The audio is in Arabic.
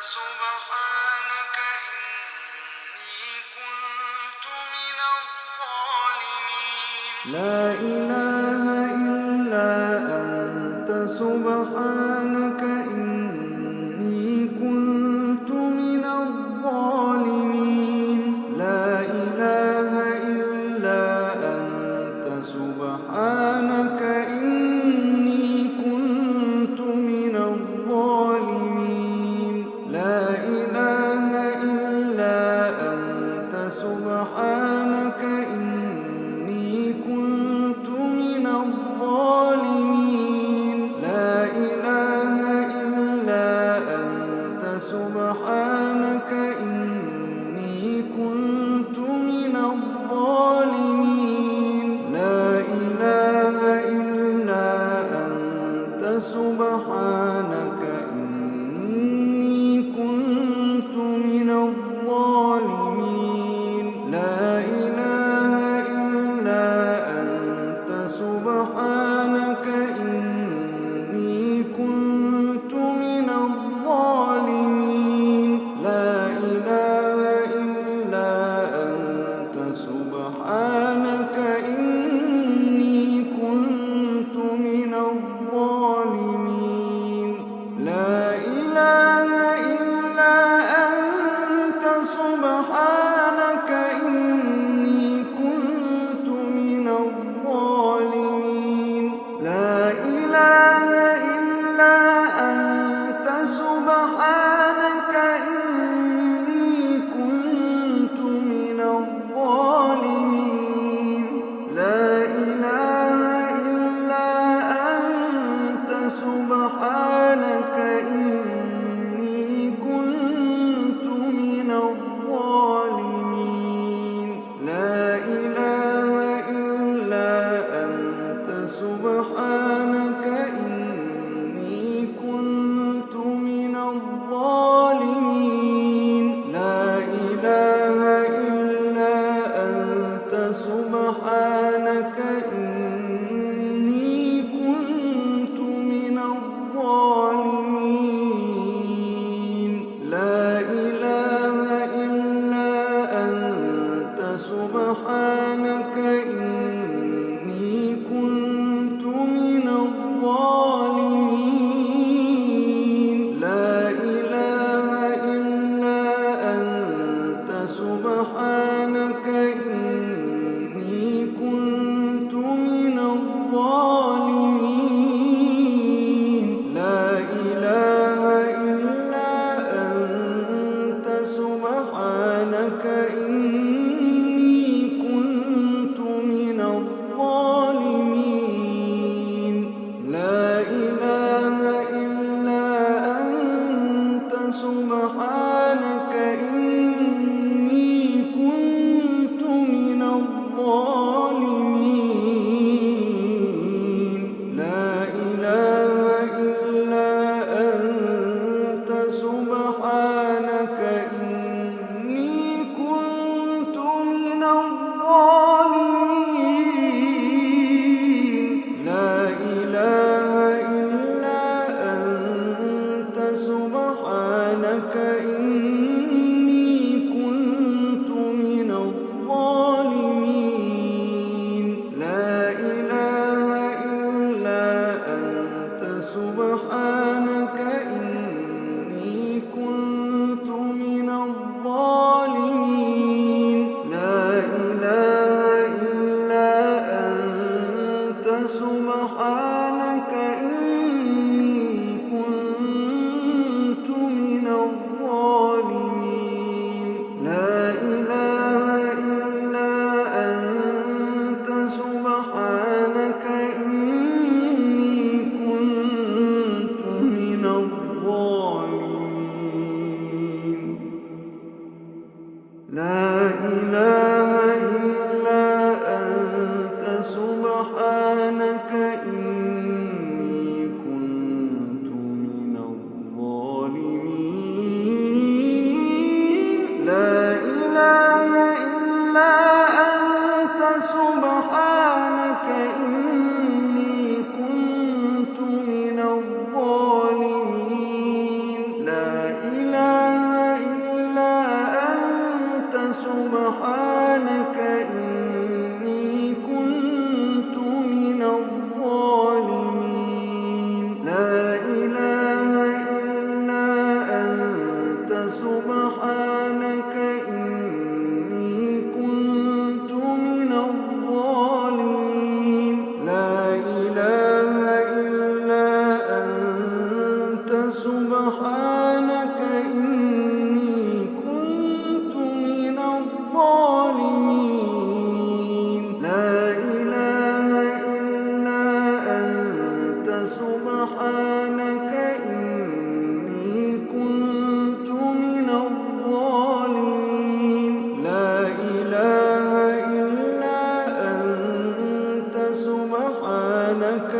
سبحانك إني كنت من الظالمين. لا إله إلا أنت سبحانك إني كنت من الظالمين. لا إله إلا أنت سبحانك إني كنت من الظالمين. لا إله إلا أنت سبحانك إني كنت من الظالمين. لا إله إلا أنت سبحانك إني كنت من الظالمين. لا إله إلا أنت سبحانك إني كنت من الظالمين. لا إله إلا أنت سبحانك إني كنت من الظالمين. لا إله إلا أنت سبحانك إني كنت من الظالمين. لا إله إلا أنت سبحانك إني كنت من الظالمين. لا إله إلا أنت سبحانك إني كنت من الظالمين. لا إله إلا أنت سبحانك إني كنت من الظالمين. لا إله إلا أنت سبحانك إني كنت من الظالمين. لا إله إلا أنت سبحانك إني كنت من الظالمين. لا إله إلا أنت سبحانك إني كنت من الظالمين. لا إله إلا أنت سبحانك إني كنت من الظالمين. لا إله إلا أنت سبحانك إني كنت من الظالمين. لا إله إلا أنت سبحانك إني كنت من الظالمين. لا إله إلا أنت سبحانك إني كنت من الظالمين. لا إله إلا أنت سبحانك إني كنت من الظالمين. لا إله إلا أنت سبحانك إني كنت من الظالمين. لا إله إلا أنت سبحانك إني كنت من الظالمين. لا إله إلا أنت سبحانك إني كنت من الظالمين. لا إله إلا أنت سبحانك إني كنت سبحانك